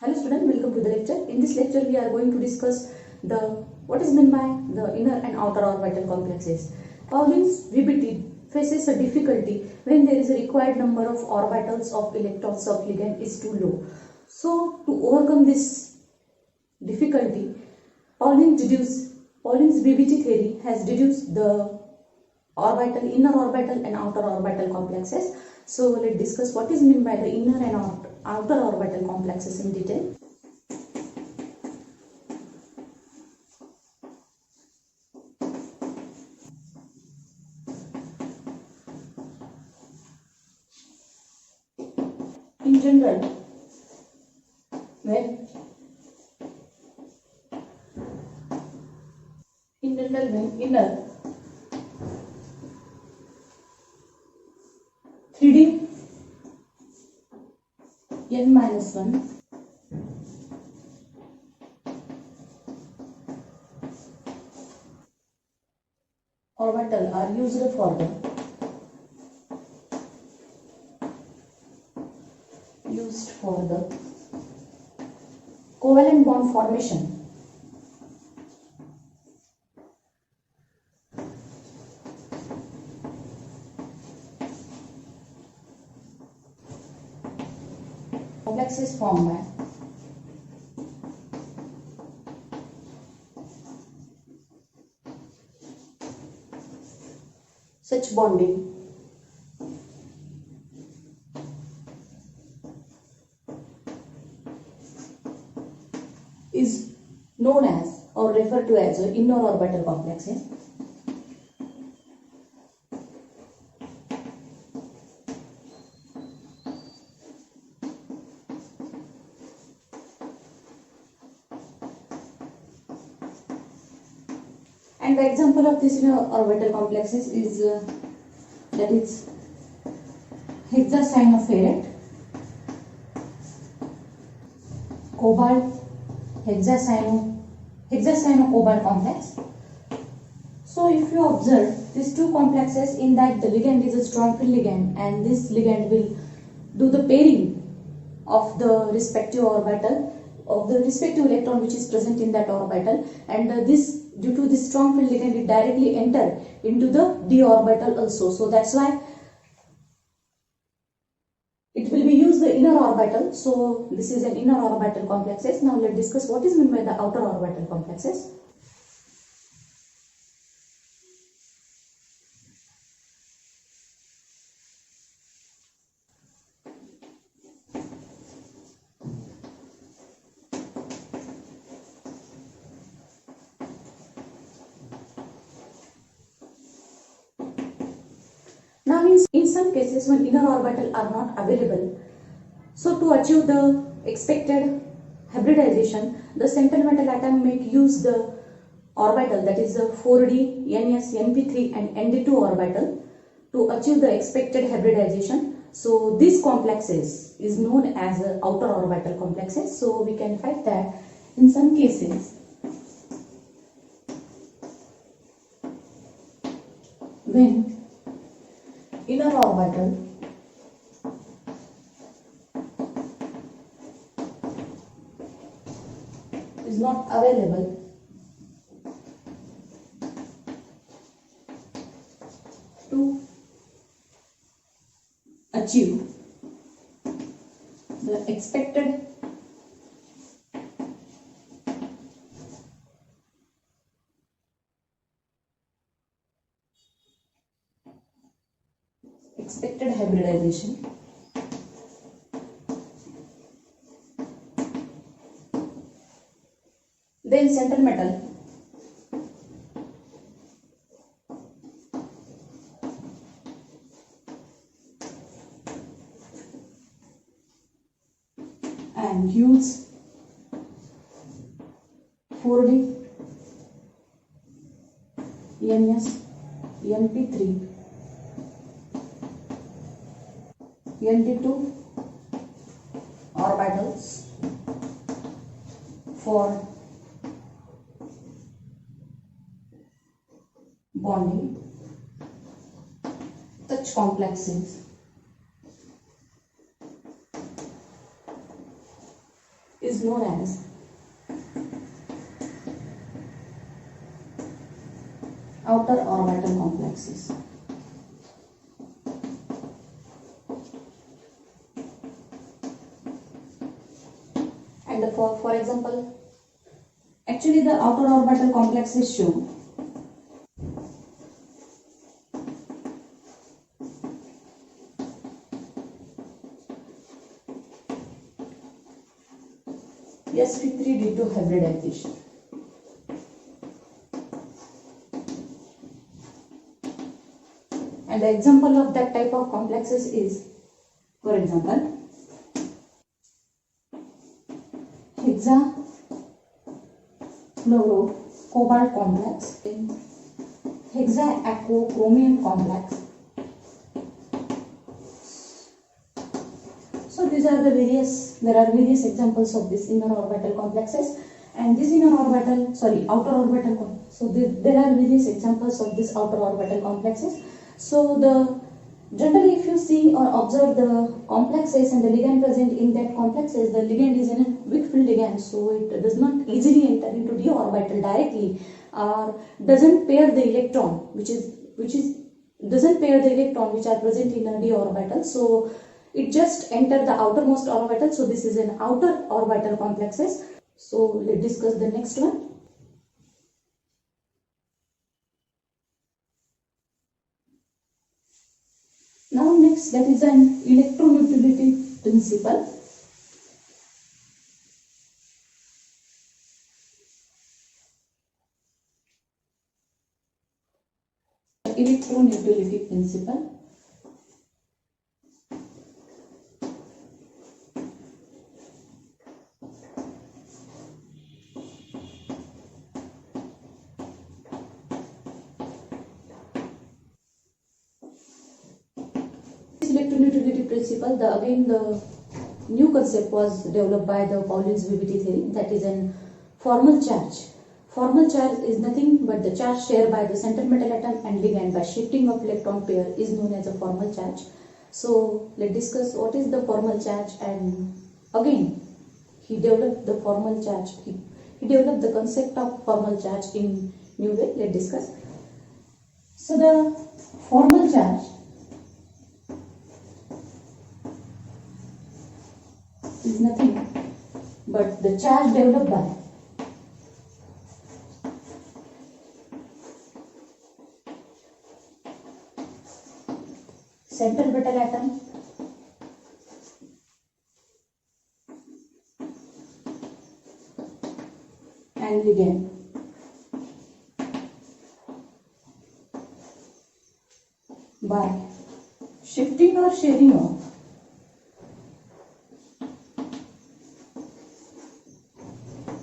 Hello students, welcome to the lecture. In this lecture we are going to discuss what is meant by the inner and outer orbital complexes. Pauline's VBT faces a difficulty when there is a required number of orbitals of electrons of ligand is too low. So to overcome this difficulty, Pauline's VBT theory has deduced the inner orbital and outer orbital complexes. So let's discuss what is meant by the inner and outer orbital complexes in detail. In general, when inner 3D n-1 orbital are used for the covalent bond formation. Complexes formed by such bonding is known as or referred to as inner orbital complexes. And the example of this inner orbital complexes is that is hexacyanoferrate, cobalt, hexacyano-cobalt complex. So if you observe these two complexes, in that the ligand is a strong field ligand, and this ligand will do the pairing of the respective orbital of the respective electron which is present in that orbital, and due to this strong field ligand it directly enter into the d orbital also. So that's why it will be used the inner orbital. So this is an inner orbital complexes. Now let's discuss what is meant by the outer orbital complexes. Now in some cases when inner orbital are not available, so to achieve the expected hybridization, the central metal atom may use the orbital, that is the 4D, NS, NP3 and ND2 orbital to achieve the expected hybridization. So these complexes is known as the outer orbital complexes. So we can find that in some cases when inner orbital is not available, to achieve the expected hybridization, then central metal and use 4D, NS, NP3, ND2 orbitals for bonding such complexes is is known as outer orbital complexes. And for example, actually the outer orbital complexes show sp3 due to hybridization. And the example of that type of complexes is, for example, hexafluorocobalt complex, hexaquochromium complex. So these are the there are various examples of these inner orbital complexes, and this outer orbital, so there are various examples of these outer orbital complexes. So generally if you see or observe the complexes and the ligand present in that complexes, the ligand is in a weak field ligand, so it does not easily enter into d orbital directly, or doesn't pair the electron which are present in a d orbital, so it just enter the outermost orbital. So this is an outer orbital complexes. So let's discuss the next one. Now next, that is an electroneutrality principle. Electroneutrality principle. Electroneutrality principle, the new concept was developed by the Pauline's VBT theory, that is an formal charge. Formal charge is nothing but the charge shared by the central metal atom and ligand by shifting of electron pair is known as a formal charge. So let's discuss what is the formal charge, and again he developed the formal charge. He developed the concept of formal charge in new way. Let's discuss. So the formal charge is nothing but the charge developed by central metal atom and ligand. By shifting or sharing of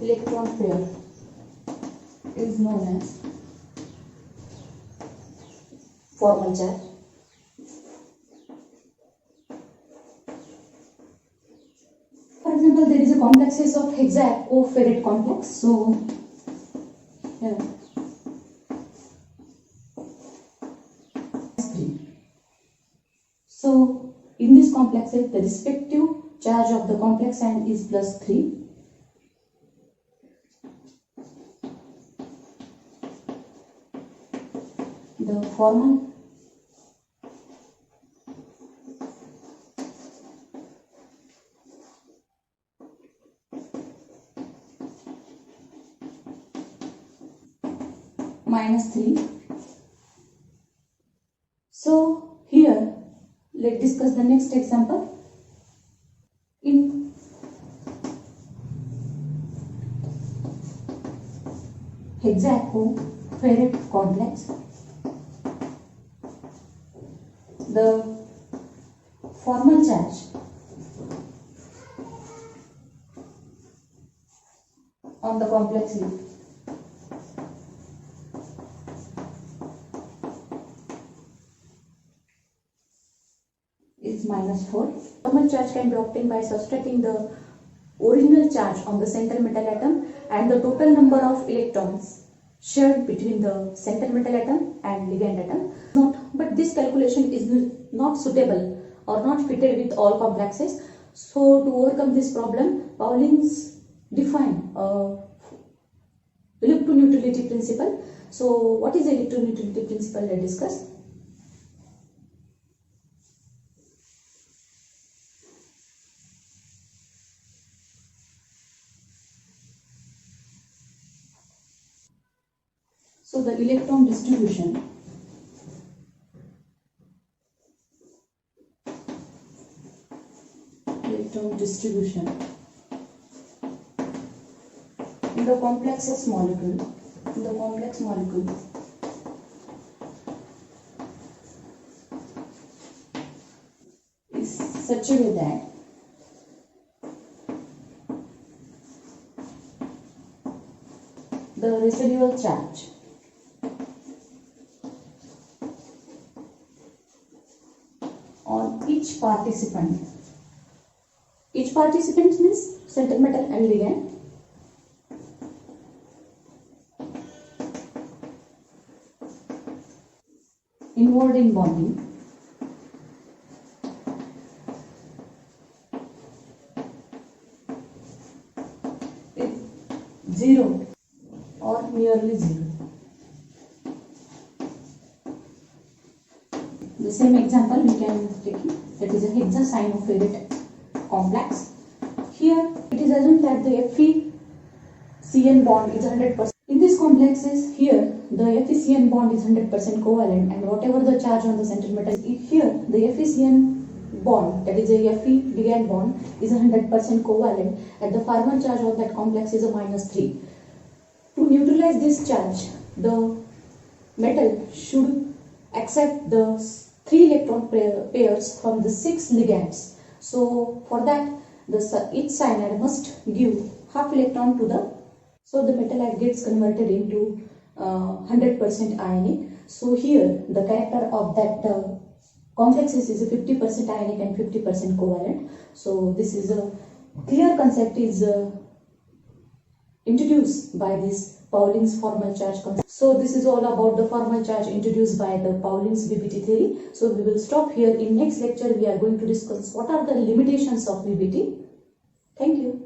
electron pair is known as formal charge. For example, there is a complexes of hexaquoferrate complex. So here so in this complexes the respective charge of the complex and is +3. The formal -3. So here let's discuss the next example. In hexaquoferrate complex, the formal charge on the complex is -4. Formal charge can be obtained by subtracting the original charge on the central metal atom and the total number of electrons shared between the central metal atom and ligand atom. But this calculation is not suitable or not fitted with all complexes. So to overcome this problem, Pauline's define electroneutrality principle. So what is the electroneutrality principle? Let's discuss. So the electron distribution in the complex molecule is such a way that the residual charge on each participant means center metal and ligand, involved in bonding is 0 or nearly 0. The same example we can take, that is a hexacyanoferrate complex. Here it is assumed that the Fe-CN bond is 100%. In these complexes, here the Fe-CN bond is 100% covalent, and whatever the charge on the center metal, here the Fe-CN bond, that is a Fe ligand bond, is 100% covalent, and the formal charge of that complex is a -3. To neutralize this charge, the metal should accept the 3 electron pairs from the 6 ligands. So for that, each cyanide must give half electron to the, so the metal gets converted into 100% ionic. So here the character of that complexes is a 50% ionic and 50% covalent. So this is a clear concept is introduced by this Pauline's formal charge concept. So this is all about the formal charge introduced by the Pauline's VBT theory. So we will stop here. In next lecture we are going to discuss what are the limitations of VBT. Thank you.